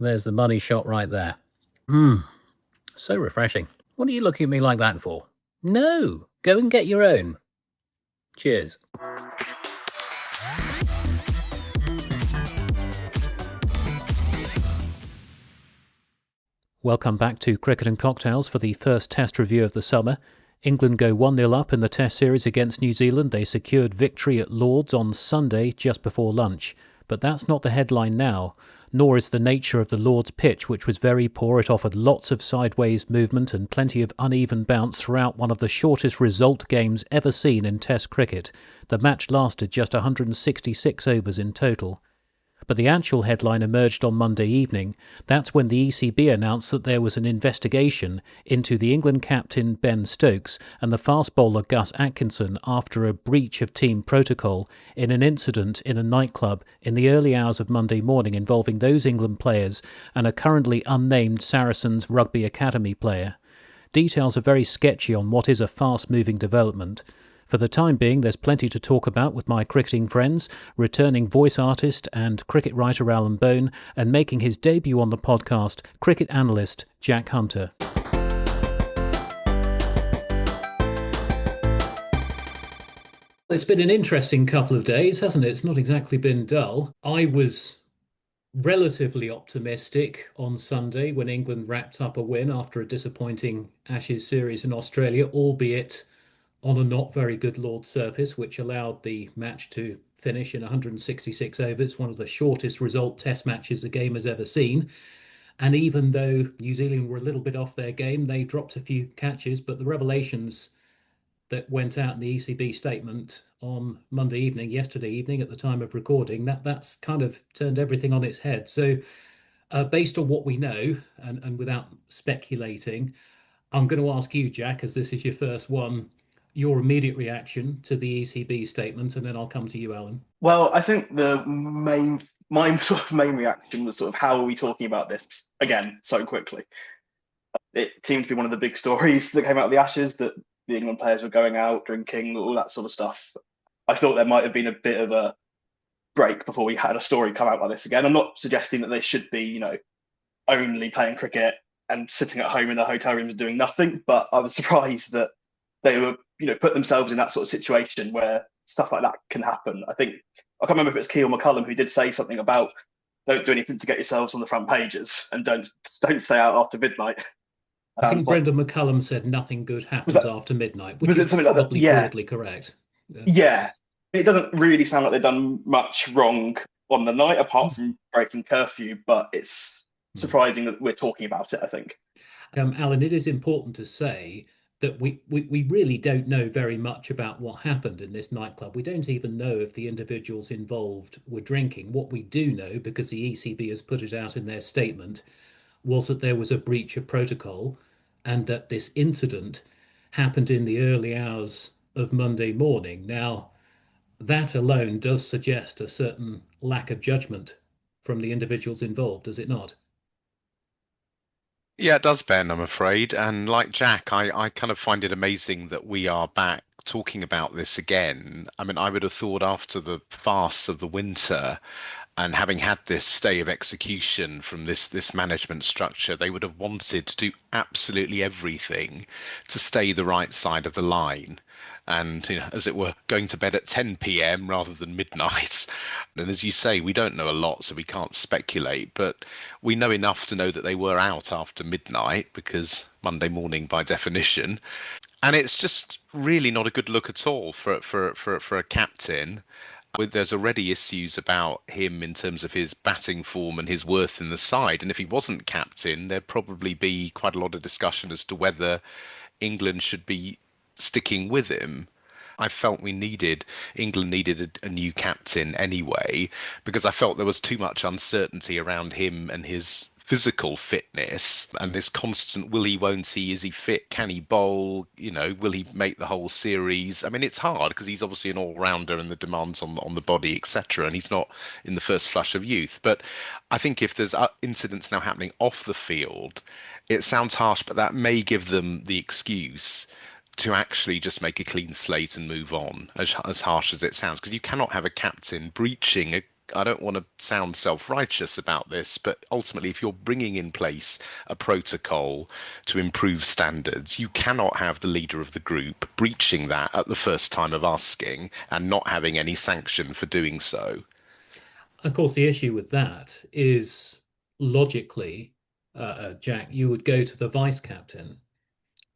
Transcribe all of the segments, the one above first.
There's the money shot right there. Hmm, so refreshing. What are you looking at me like that for? No, go and get your own. Cheers. Welcome back to Cricket and Cocktails for the first Test review of the summer. England go 1-0 up in the Test series against New Zealand. They secured victory at Lord's on Sunday just before lunch. But that's not the headline now, nor is the nature of the Lord's pitch, which was very poor. It offered lots of sideways movement and plenty of uneven bounce throughout one of the shortest result games ever seen in Test cricket. The match lasted just 166 overs in total. But the actual headline emerged on Monday evening. That's when the ECB announced that there was an investigation into the England captain Ben Stokes and the fast bowler Gus Atkinson after a breach of team protocol in an incident in a nightclub in the early hours of Monday morning involving those England players and a currently unnamed Saracens Rugby Academy player. Details are very sketchy on what is a fast-moving development. For the time being, there's plenty to talk about with my cricketing friends, returning voice artist and cricket writer Alan Bone, and making his debut on the podcast, cricket analyst Jack Hunter. It's been an interesting couple of days, hasn't it? It's not exactly been dull. I was relatively optimistic on Sunday when England wrapped up a win after a disappointing Ashes series in Australia, albeit on a not very good Lord's surface, which allowed the match to finish in 166 overs, one of the shortest result Test matches the game has ever seen. And even though New Zealand were a little bit off their game, they dropped a few catches, but the revelations that went out in the ECB statement on Monday evening, yesterday evening at the time of recording, that's kind of turned everything on its head. So based on what we know, and without speculating, I'm going to ask you, Jack, as this is your first one, your immediate reaction to the ECB statement, and then I'll come to you, Alan. Well, I think my sort of main reaction was sort of how are we talking about this again so quickly? It seemed to be one of the big stories that came out of the Ashes that the England players were going out drinking, all that sort of stuff. I thought there might have been a bit of a break before we had a story come out like this again. I'm not suggesting that they should be, only playing cricket and sitting at home in their hotel rooms doing nothing, but I was surprised that they were, put themselves in that sort of situation where stuff like that can happen. I can't remember if it's Keel McCullum who did say something about don't do anything to get yourselves on the front pages and don't stay out after midnight. I think Like, Brendan McCullum said nothing good was happens that after midnight, which was is it something like that? probably Yeah, broadly correct. yeah. It doesn't really sound like they've done much wrong on the night apart from breaking curfew, but it's surprising that we're talking about it, I think. Alan, it is important to say that we really don't know very much about what happened in this nightclub. We don't even know if the individuals involved were drinking. What we do know, because the ECB has put it out in their statement, was that there was a breach of protocol and that this incident happened in the early hours of Monday morning. Now, that alone does suggest a certain lack of judgment from the individuals involved, does it not? Yeah, it does, Ben, I'm afraid. And like Jack, I kind of find it amazing that we are back talking about this again. I mean, I would have thought after the farce of the winter and having had this stay of execution from this management structure, they would have wanted to do absolutely everything to stay the right side of the line. And, as it were, going to bed at 10 p.m. rather than midnight. And as you say, we don't know a lot, so we can't speculate, but we know enough to know that they were out after midnight because Monday morning by definition. And it's just really not a good look at all for a captain. There's already issues about him in terms of his batting form and his worth in the side. And if he wasn't captain, there'd probably be quite a lot of discussion as to whether England should be sticking with him. I felt England needed a new captain anyway, because I felt there was too much uncertainty around him and his physical fitness and this constant will he, won't he, is he fit, can he bowl, will he make the whole series? I mean, it's hard because he's obviously an all-rounder and the demands on the body, etc., and he's not in the first flush of youth. But I think if there's incidents now happening off the field, it sounds harsh, but that may give them the excuse to actually just make a clean slate and move on, as harsh as it sounds, because you cannot have a captain breaching I don't want to sound self-righteous about this, but ultimately, if you're bringing in place a protocol to improve standards, you cannot have the leader of the group breaching that at the first time of asking and not having any sanction for doing so. Of course, the issue with that is logically, Jack, you would go to the vice captain.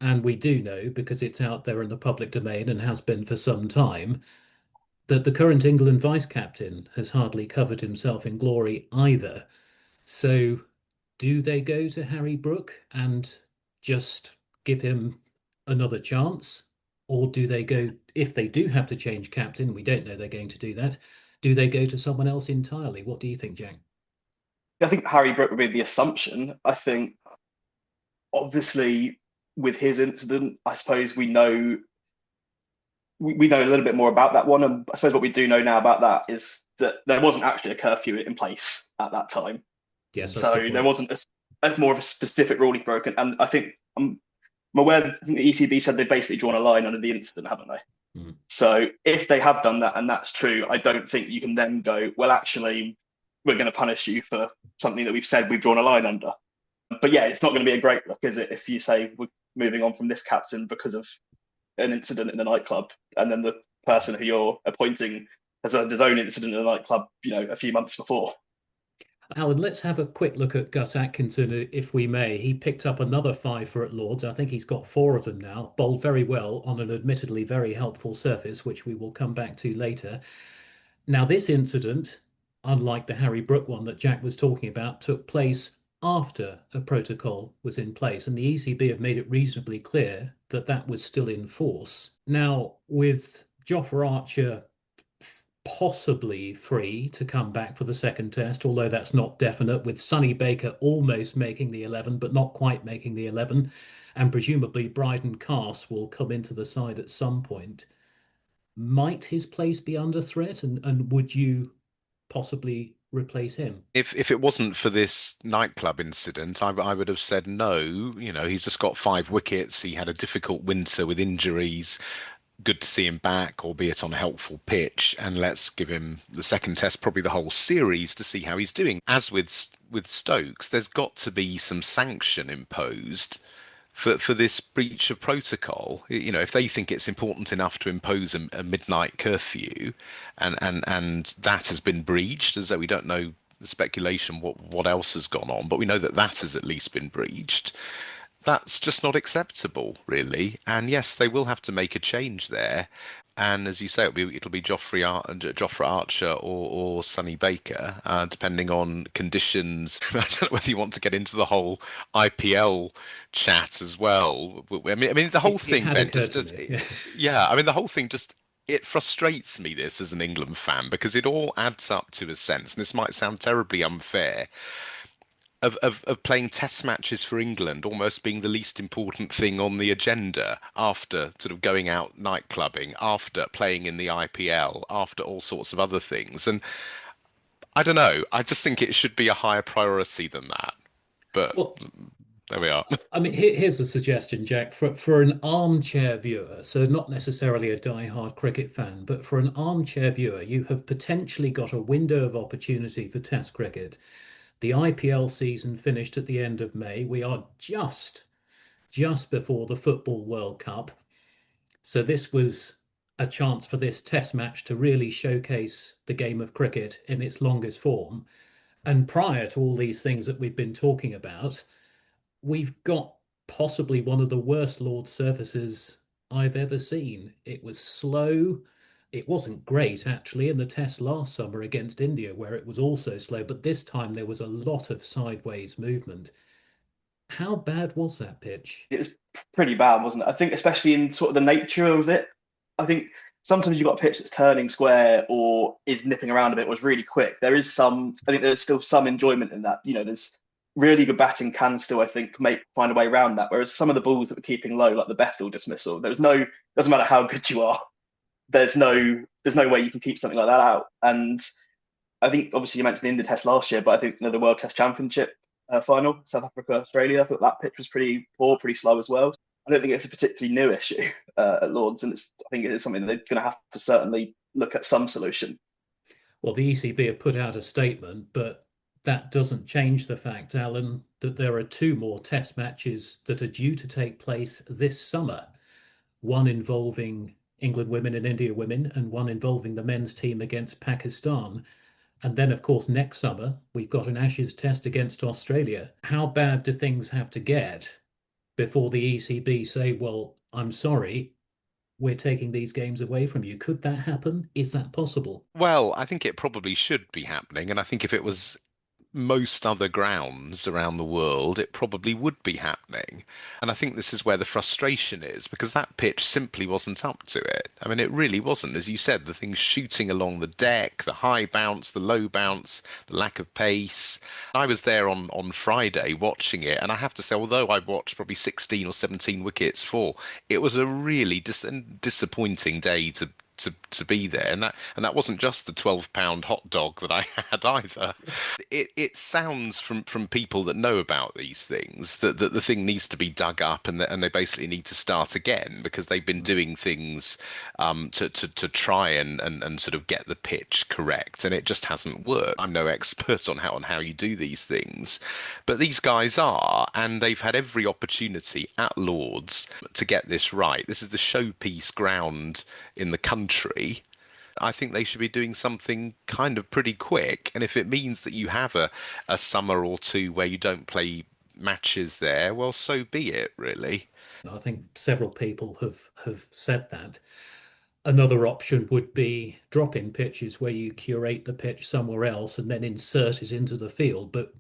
And we do know, because it's out there in the public domain and has been for some time, that the current England vice captain has hardly covered himself in glory either. So, do they go to Harry Brook and just give him another chance? Or do they go, if they do have to change captain, we don't know they're going to do that, do they go to someone else entirely? What do you think, Jack? I think Harry Brook would be the assumption. I think obviously with his incident, I suppose we know a little bit more about that one, and I suppose what we do know now about that is that there wasn't actually a curfew in place at that time, Yes, that's a good so there point. wasn't a more of a specific rule he's broken. And I think I'm aware that the ECB said they've basically drawn a line under the incident, haven't they? Mm. So if they have done that and that's true, I don't think you can then go, well, actually, we're going to punish you for something that we've said we've drawn a line under. But yeah, it's not going to be a great look, is it, if you say we're moving on from this captain because of an incident in the nightclub, and then the person who you're appointing has had his own incident in a nightclub, a few months before. Alan, let's have a quick look at Gus Atkinson, if we may. He picked up another fiver at Lords. I think he's got four of them now, bowled very well on an admittedly very helpful surface, which we will come back to later. Now, this incident, unlike the Harry Brook one that Jack was talking about, took place after a protocol was in place, and the ECB have made it reasonably clear that that was still in force. Now, with Jofra Archer possibly free to come back for the second test, although that's not definite, with Sonny Baker almost making the 11, but not quite making the 11, and presumably Bryden Cass will come into the side at some point. Might his place be under threat, and would you possibly replace him? If it wasn't for this nightclub incident, I would have said no. You know, he's just got 5 wickets. He had a difficult winter with injuries. Good to see him back, albeit on a helpful pitch, and let's give him the second test, probably the whole series, to see how he's doing. As with Stokes, there's got to be some sanction imposed for this breach of protocol. You know, if they think it's important enough to impose a midnight curfew, and that has been breached, as though we don't know the speculation what else has gone on, but we know that that has at least been breached. That's just not acceptable, really. And yes, they will have to make a change there. And as you say, it'll be Jofra Archer or Sonny Baker, depending on conditions. I don't know whether you want to get into the whole IPL chat as well. I mean, the whole It thing, had Ben, occurred to me. Yeah. yeah. I mean, the whole thing just it frustrates me this as an England fan because it all adds up to a sense, and this might sound terribly unfair, of playing test matches for England almost being the least important thing on the agenda after sort of going out night clubbing, after playing in the IPL, after all sorts of other things. And I don't know, I just think it should be a higher priority than that. But Well, there we are. I mean, here's a suggestion, Jack, for an armchair viewer, so not necessarily a die-hard cricket fan, but for an armchair viewer, you have potentially got a window of opportunity for Test cricket. The IPL season finished at the end of May. We are just before the Football World Cup. So this was a chance for this test match to really showcase the game of cricket in its longest form. And prior to all these things that we've been talking about, we've got possibly one of the worst Lord's surfaces I've ever seen. It was slow. It wasn't great actually in the test last summer against India, where it was also slow, but this time there was a lot of sideways movement. How bad was that pitch? It was pretty bad, wasn't it? I think, especially in sort of the nature of it. I think sometimes you've got a pitch that's turning square or is nipping around a bit, was really quick. I think there's still some enjoyment in that. There's really good batting can still, I think, find a way around that. Whereas some of the balls that were keeping low, like the Bethel dismissal, doesn't matter how good you are, there's no way you can keep something like that out. And I think obviously you mentioned the India Test last year, but I think the World Test Championship final, South Africa, Australia, I thought that pitch was pretty poor, pretty slow as well. I don't think it's a particularly new issue at Lords, and I think it is something they're going to have to certainly look at some solution. Well, the ECB have put out a statement, but that doesn't change the fact, Alan, that there are two more test matches that are due to take place this summer. One involving England women and India women, and one involving the men's team against Pakistan. And then, of course, next summer, we've got an Ashes test against Australia. How bad do things have to get before the ECB say, well, I'm sorry, we're taking these games away from you? Could that happen? Is that possible? Well, I think it probably should be happening, and I think if it was most other grounds around the world, it probably would be happening. And I think this is where the frustration is because that pitch simply wasn't up to it. I mean, it really wasn't. As you said, the things shooting along the deck, the high bounce, the low bounce, the lack of pace. I was there on Friday watching it, and I have to say, although I watched probably 16 or 17 wickets fall, it was a really disappointing day to be there, and that wasn't just the £12 hot dog that I had either. It sounds from people that know about these things that the thing needs to be dug up and they basically need to start again because they've been doing things to try and sort of get the pitch correct, and it just hasn't worked. I'm no expert on how you do these things, but these guys are, and they've had every opportunity at Lords to get this right. This is the showpiece ground in the country. I think they should be doing something kind of pretty quick. And if it means that you have a summer or two where you don't play matches there, well, so be it, really. I think several people have said that. Another option would be drop-in pitches where you curate the pitch somewhere else and then insert it into the field. But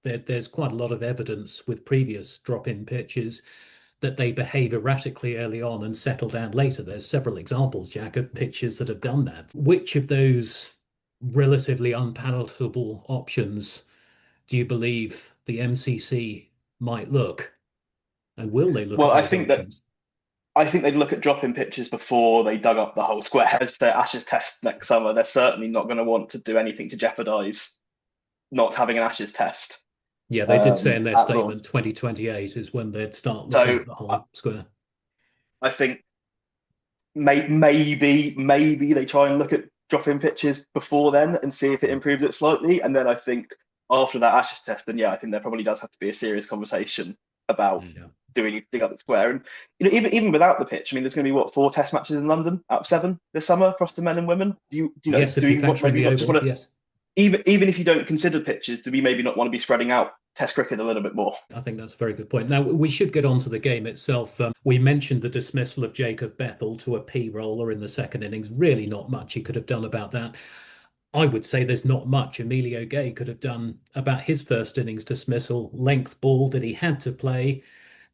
there's quite a lot of evidence with previous drop-in pitches that they behave erratically early on and settle down later. There's several examples, Jack, of pitches that have done that. Which of those relatively unpalatable options do you believe the MCC might look? And will they look Well, at those options? I think they'd look at dropping pitches before they dug up the whole square. As the Ashes test next summer, they're certainly not going to want to do anything to jeopardise not having an Ashes test Yeah, they did say in their at statement Lords. 2028 is when they'd start looking So at the I, whole square. I think maybe they try and look at drop-in pitches before then and see if it improves it slightly. And then I think after that Ashes test, then yeah, I think there probably does have to be a serious conversation about Mm. Yeah. doing anything up the square. And even without the pitch, I mean, there's going to be what, 4 test matches in London out of 7 this summer across the men and women. Yes, if Do you we want, factor in maybe the not just oval, want to, yes. even if you don't consider pitches, do we maybe not want to be spreading out Test cricket a little bit more? I think that's a very good point. Now, we should get on to the game itself. We mentioned the dismissal of Jacob Bethell to a P roller in the second innings. Really, not much he could have done about that. I would say there's not much Emilio Gay could have done about his first innings dismissal. Length ball that he had to play,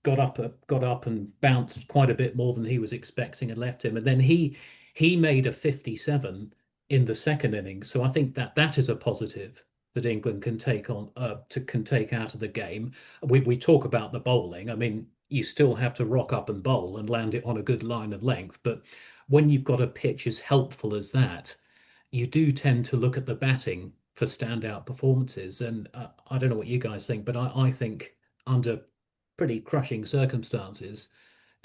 got up and bounced quite a bit more than he was expecting and left him. And then he made a 57 in the second innings. So I think that is a positive that England can take out of the game. We talk about the bowling. I mean, you still have to rock up and bowl and land it on a good line and length, but when you've got a pitch as helpful as that, you do tend to look at the batting for standout performances. And I don't know what you guys think, but I think under pretty crushing circumstances,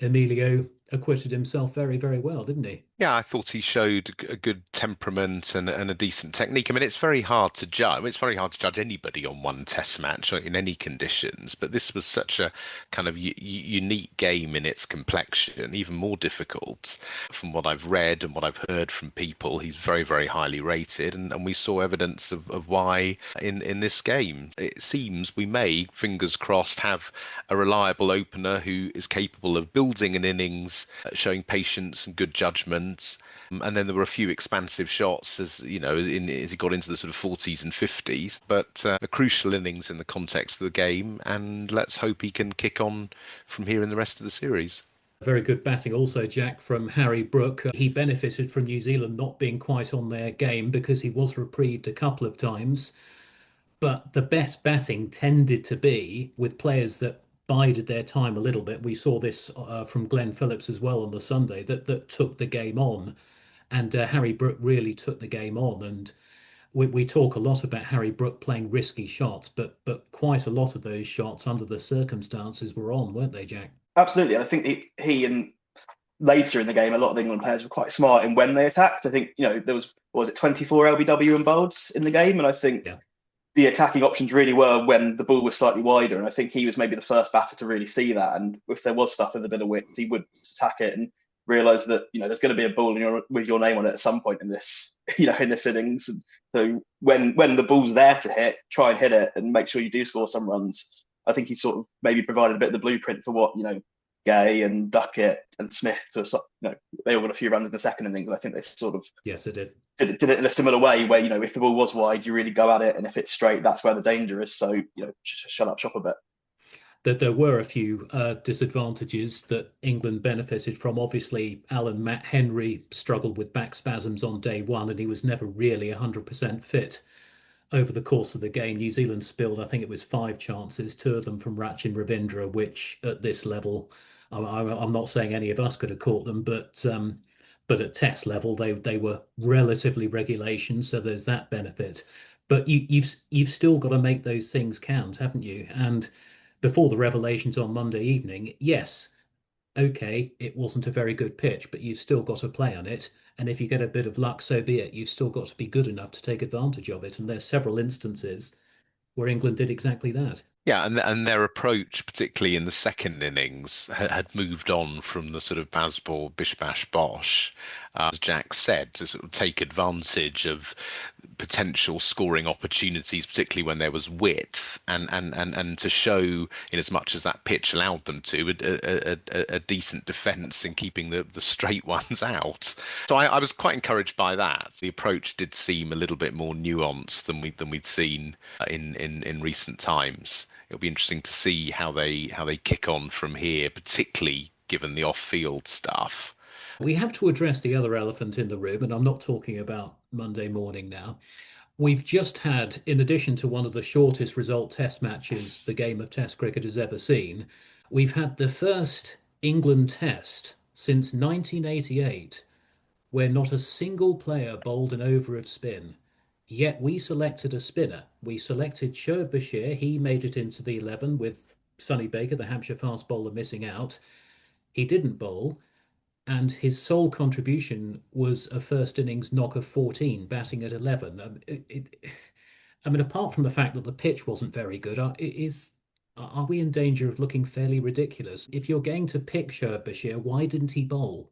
Emilio acquitted himself very, very well, didn't he? Yeah, I thought he showed a good temperament and a decent technique. I mean, it's very hard to judge. It's very hard to judge anybody on one test match or in any conditions, but this was such a kind of unique game in its complexion, even more difficult. From what I've read and what I've heard from people, he's very, very highly rated, and we saw evidence of why in this game. It seems we may, fingers crossed, have a reliable opener who is capable of building an innings, showing patience and good judgment. And then there were a few expansive shots as you know, as he got into the sort of 40s and 50s, but a crucial innings in the context of the game. And let's hope he can kick on from here in the rest of the series. Very good batting also, Jack, from Harry Brook. He benefited from New Zealand not being quite on their game because he was reprieved a couple of times. But the best batting tended to be with players that bided their time a little bit. We saw this from Glenn Phillips as well on the Sunday that took the game on, and Harry Brook really took the game on. And we talk a lot about Harry Brook playing risky shots, but quite a lot of those shots under the circumstances were on, weren't they, Jack? Absolutely. I think he and later in the game, a lot of the England players were quite smart in when they attacked. I think, there was, what was it, 24 LBW involved in the game, and I think Yeah. the attacking options really were when the ball was slightly wider, and I think he was maybe the first batter to really see that. And if there was stuff with a bit of width, he would attack it and realise that there's going to be a ball with your name on it at some point in this in this innings. And so when the ball's there to hit, try and hit it and make sure you do score some runs. I think he sort of maybe provided a bit of the blueprint for what Gay and Duckett and Smith they all got a few runs in the second innings, and I think they sort of Yes, it did. did it in a similar way where if the ball was wide, you really go at it, and if it's straight, that's where the danger is. So shut up shop a bit. That there were a few disadvantages that England benefited from. Obviously, Matt Henry struggled with back spasms on day one, and he was never really 100% fit over the course of the game. New Zealand spilled, I think it was 5 chances, 2 of them from Rachin Ravindra, which at this level, I'm not saying any of us could have caught them, but at test level, they were relatively regulation, so there's that benefit. But you've still got to make those things count, haven't you? And before the revelations on Monday evening, yes, okay, it wasn't a very good pitch, but you've still got to play on it. And if you get a bit of luck, so be it. You've still got to be good enough to take advantage of it. And there's several instances where England did exactly that. Yeah, and their approach, particularly in the second innings, had moved on from the sort of Bazball, bish bash bosh, as Jack said, to sort of take advantage of potential scoring opportunities, particularly when there was width, and to show, in as much as that pitch allowed them to, a decent defence in keeping the straight ones out. So I was quite encouraged by that. The approach did seem a little bit more nuanced than we'd seen in recent times. It'll be interesting to see how they kick on from here, particularly given the off-field stuff. We have to address the other elephant in the room, and I'm not talking about Monday morning now. We've just had, in addition to one of the shortest result test matches the game of test cricket has ever seen, we've had the first England test since 1988 where not a single player bowled an over of spin. Yet we selected a spinner. We selected Shoaib Bashir. He made it into the 11 with Sonny Baker, the Hampshire fast bowler, missing out. He didn't bowl, and his sole contribution was a first innings knock of 14, batting at 11. I mean, apart from the fact that the pitch wasn't very good, are we in danger of looking fairly ridiculous? If you're going to pick Shoaib Bashir, why didn't he bowl?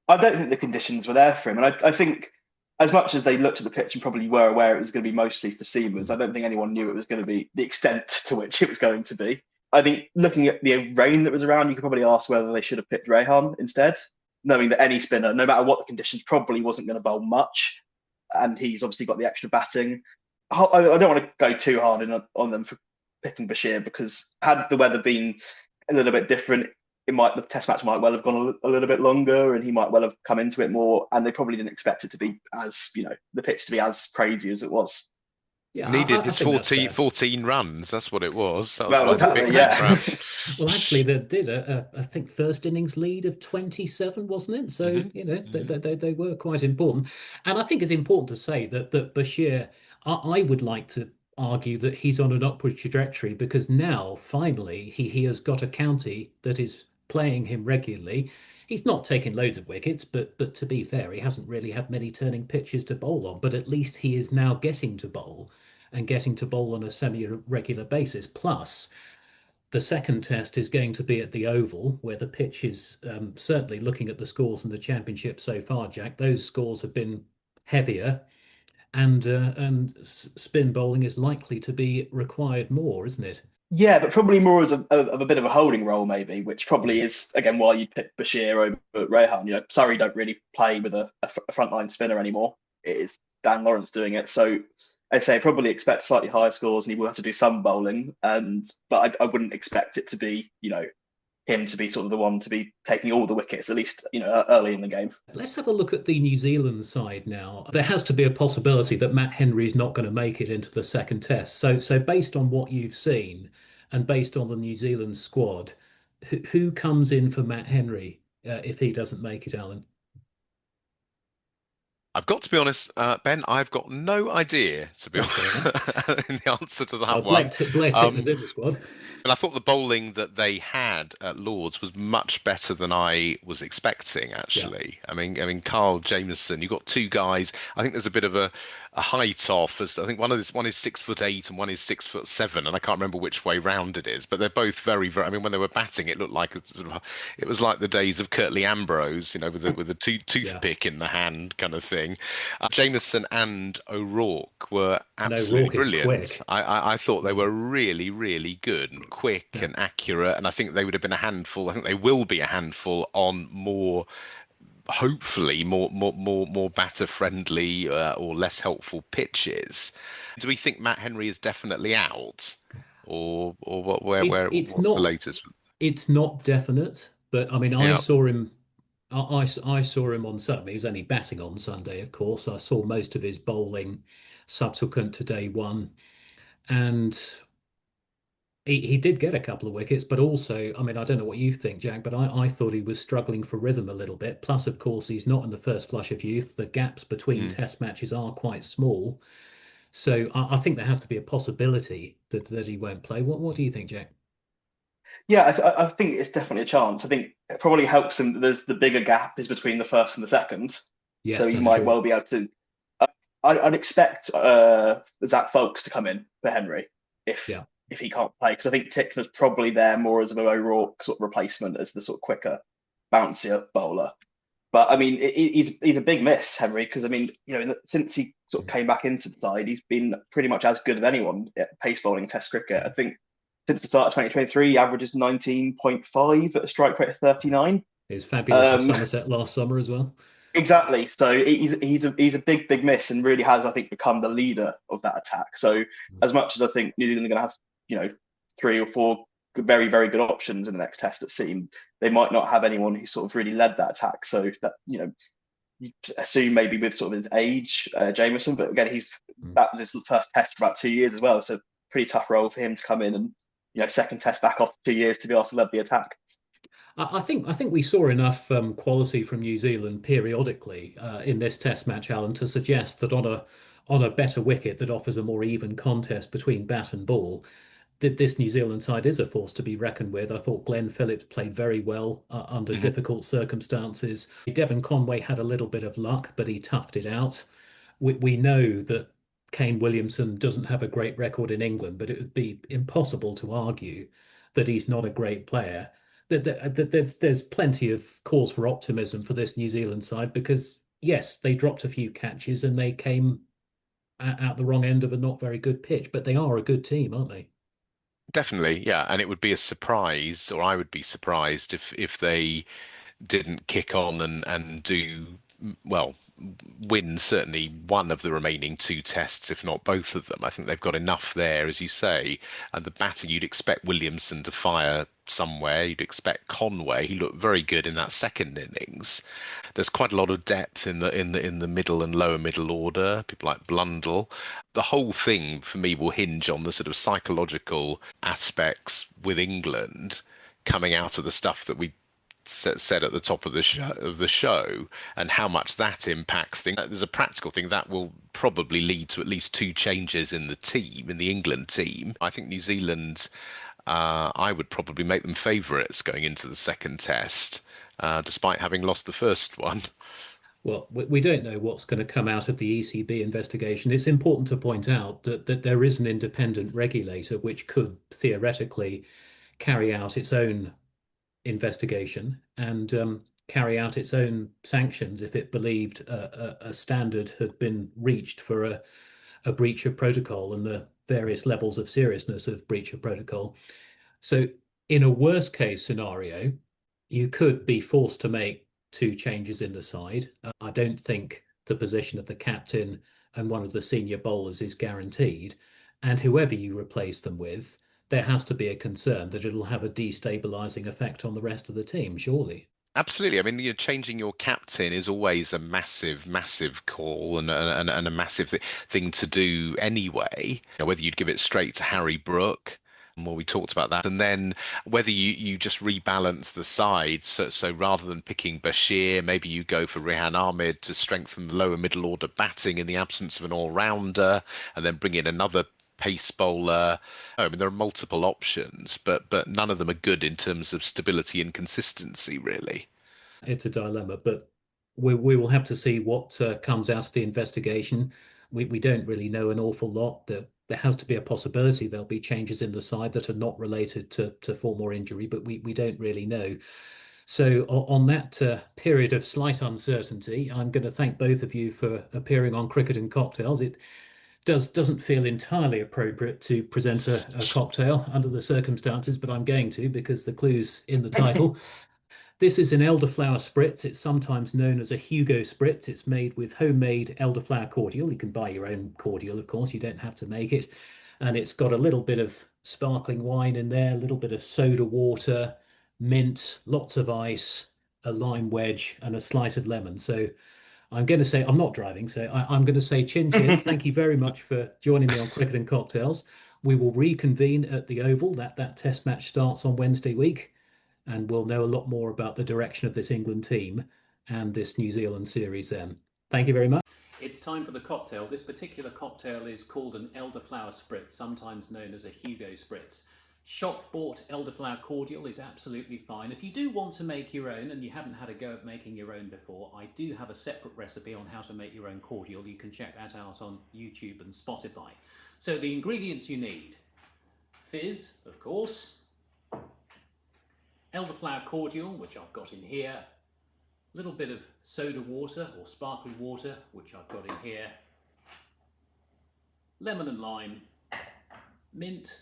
I don't think the conditions were there for him, and I think as much as they looked at the pitch and probably were aware it was going to be mostly for seamers, I don't think anyone knew it was going to be the extent to which it was going to be. I think looking at the rain that was around, you could probably ask whether they should have picked Rehan instead, knowing that any spinner, no matter what the conditions, probably wasn't going to bowl much. And he's obviously got the extra batting. I don't want to go too hard on them for picking Bashir, because had the weather been a little bit different, the test match might well have gone a little bit longer, and he might well have come into it more. And they probably didn't expect it to be as, the pitch to be as crazy as it was. Yeah, Needed his 14 runs. That's what it was. That was well, exactly, yeah. Well, actually, they did I think first innings lead of 27, wasn't it? So they were quite important. And I think it's important to say that Bashir, I would like to argue that he's on an upward trajectory, because now finally he has got a county that is playing him regularly. He's not taking loads of wickets, but to be fair, he hasn't really had many turning pitches to bowl on. But at least he is now getting to bowl, and getting to bowl on a semi-regular basis. Plus, the second test is going to be at the Oval, where the pitch is certainly, looking at the scores in the championship so far, Jack, those scores have been heavier, and spin bowling is likely to be required more, isn't it? Yeah, but probably more as a bit of a holding role, maybe, which probably is, again, why you pick Bashir over Rehan. Surrey don't really play with a frontline spinner anymore. It is Dan Lawrence doing it. So I say probably expect slightly higher scores, and he will have to do some bowling. But I wouldn't expect it to be, him to be sort of the one to be taking all the wickets, at least, early in the game. Let's have a look at the New Zealand side now. There has to be a possibility that Matt Henry's not going to make it into the second test. So based on what you've seen, and based on the New Zealand squad, who comes in for Matt Henry if he doesn't make it, Alan? I've got to be honest, Ben, I've got no idea, to be Oh, fair enough. honest, in the answer to Well, that one. Blair Um, Tickner's in the squad. And I thought the bowling that they had at Lords was much better than I was expecting, Yeah. actually. I mean, Carl Jamieson, you've got two guys. I think there's a bit of a height off. As I think one is 6'8" and one is 6'7", and I can't remember which way round it is. But they're both very, very. I mean, when they were batting, it looked like it was like the days of Curtly Ambrose, with the Yeah. toothpick in the hand kind of thing. Jameson and O'Rourke were No, absolutely Rourke is brilliant. quick. I thought they Mm. were really, really good and quick Yeah. and accurate, and I think they would have been a handful. I think they will be a handful on more, hopefully, more batter friendly or less helpful pitches. Do we think Matt Henry is definitely out, or what? It's What's the not latest? it's not definite, but I mean, I Yeah. saw him. I saw him on Sunday. He was only batting on Sunday, of course. I saw most of his bowling subsequent to day one, and he did get a couple of wickets. But also, I mean, I don't know what you think, Jack, but I thought he was struggling for rhythm a little bit. Plus, of course, he's not in the first flush of youth. The gaps between Mm. Test matches are quite small, so I think there has to be a possibility that he won't play. What do you think, Jack? Yeah, I think it's definitely a chance. I think it probably helps him that there's the bigger gap is between the first and the second, so Yes, he that's might true. well be able to. I'd expect Zach Folkes to come in for Henry if Yeah. if he can't play, because I think Tickner's probably there more as an O'Rourke sort of replacement as the sort of quicker, bouncier bowler. But I mean, he's a big miss, Henry, because I mean, since he sort of came back into the side, he's been pretty much as good as anyone at pace bowling Test cricket. I think since the start of 2023, he averages 19.5 at a strike rate of 39. He was fabulous for Um, Somerset last summer as well. exactly. So he's a big miss and really has, I think, become the leader of that attack. So as much as I think New Zealand are going to have three or four very good options in the next Test at sea, they might not have anyone who sort of really led that attack. So that you assume maybe with sort of his age, Jameson, but again, Mm. that was his first Test for about 2 years as well. So pretty tough role for him to come in and second Test back after 2 years to be able to lead the attack. I think we saw enough quality from New Zealand periodically in this Test match, Alan, to suggest that on a better wicket that offers a more even contest between bat and ball, that this New Zealand side is a force to be reckoned with. I thought Glenn Phillips played very well under Mhm. difficult circumstances. Devon Conway had a little bit of luck, but he toughed it out. We know that Kane Williamson doesn't have a great record in England, but it would be impossible to argue that he's not a great player. There's plenty of cause for optimism for this New Zealand side because, yes, they dropped a few catches and they came at the wrong end of a not very good pitch, but they are a good team, aren't they? Definitely, yeah. And it would be a surprise, or I would be surprised if they didn't kick on and do well, win certainly one of the remaining two tests, if not both of them. I think they've got enough there, as you say. And the batting, you'd expect Williamson to fire somewhere. You'd expect Conway. He looked very good in that second innings. There's quite a lot of depth in the middle and lower middle order. People like Blundell. The whole thing for me will hinge on the sort of psychological aspects with England coming out of the stuff that we said at the top of the show and how much that impacts things. There's a practical thing that will probably lead to at least two changes in the team, in the England team. I think New Zealand, I would probably make them favourites going into the second test, despite having lost the first one. Well, we don't know what's going to come out of the ECB investigation. It's important to point out that there is an independent regulator which could theoretically carry out its own investigation and carry out its own sanctions if it believed a standard had been reached for a breach of protocol and the various levels of seriousness of breach of protocol. So, in a worst case scenario, you could be forced to make two changes in the side. I don't think the position of the captain and one of the senior bowlers is guaranteed. And whoever you replace them with, there has to be a concern that it'll have a destabilizing effect on the rest of the team, surely. Absolutely. I mean, changing your captain is always a massive, massive call and a massive thing to do anyway. Whether you'd give it straight to Harry Brook, Well, we talked about that. And then whether you just rebalance the side. So rather than picking Bashir, maybe you go for Rehan Ahmed to strengthen the lower middle order batting in the absence of an all-rounder, and then bring in another pace bowler. I mean, there are multiple options, but none of them are good in terms of stability and consistency, really. It's a dilemma, but we will have to see what comes out of the investigation. We don't really know an awful lot. There has to be a possibility there'll be changes in the side that are not related to form or injury, but we don't really know. So on that period of slight uncertainty, I'm going to thank both of you for appearing on Cricket and Cocktails. It doesn't feel entirely appropriate to present a cocktail under the circumstances, but I'm going to because the clue's in the title. This is an elderflower spritz. It's sometimes known as a Hugo spritz. It's made with homemade elderflower cordial. You can buy your own cordial, of course. You don't have to make it. And it's got a little bit of sparkling wine in there, a little bit of soda water, mint, lots of ice, a lime wedge, and a slice of lemon. So I'm going to say, I'm not driving, so I'm going to say chin chin. Thank you very much for joining me on Cricket and Cocktails. We will reconvene at the Oval. That test match starts on Wednesday week, and we'll know a lot more about the direction of this England team and this New Zealand series then. Thank you very much. It's time for the cocktail. This particular cocktail is called an elderflower spritz, sometimes known as a Hugo spritz. Shop-bought elderflower cordial is absolutely fine. If you do want to make your own and you haven't had a go at making your own before, I do have a separate recipe on how to make your own cordial. You can check that out on YouTube and Spotify. So the ingredients you need: fizz, of course, elderflower cordial, which I've got in here, a little bit of soda water or sparkling water, which I've got in here, lemon and lime, mint,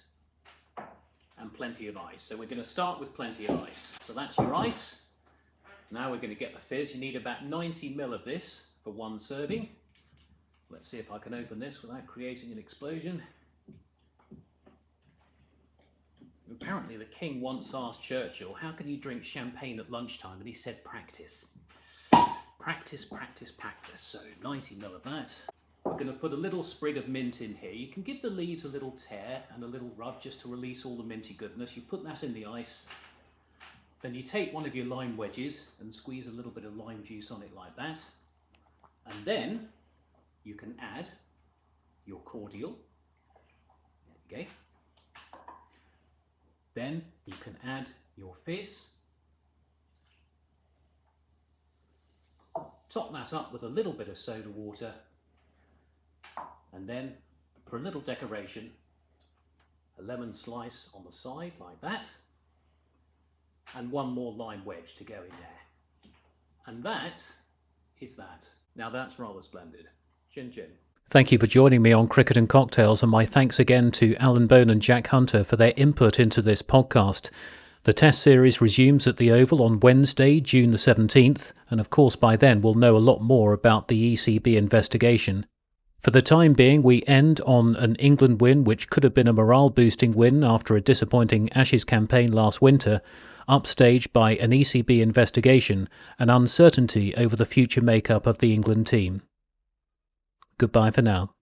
and plenty of ice. So we're going to start with plenty of ice. So that's your ice. Now we're going to get the fizz. You need about 90 ml of this for one serving. Let's see if I can open this without creating an explosion. Apparently the king once asked Churchill, how can you drink champagne at lunchtime? And he said, practice. Practice, practice, practice. So 90 ml of that. We're going to put a little sprig of mint in here. You can give the leaves a little tear and a little rub just to release all the minty goodness. You put that in the ice. Then you take one of your lime wedges and squeeze a little bit of lime juice on it like that. And then you can add your cordial. There you go. Then you can add your fizz. Top that up with a little bit of soda water. And then, for a little decoration, a lemon slice on the side like that. And one more lime wedge to go in there. And that is that. Now that's rather splendid. Chin chin. Thank you for joining me on Cricket and Cocktails, and my thanks again to Alan Bone and Jack Hunter for their input into this podcast. The Test series resumes at the Oval on Wednesday, June the 17th, and of course by then we'll know a lot more about the ECB investigation. For the time being, we end on an England win which could have been a morale-boosting win after a disappointing Ashes campaign last winter, upstaged by an ECB investigation and uncertainty over the future makeup of the England team. Goodbye for now.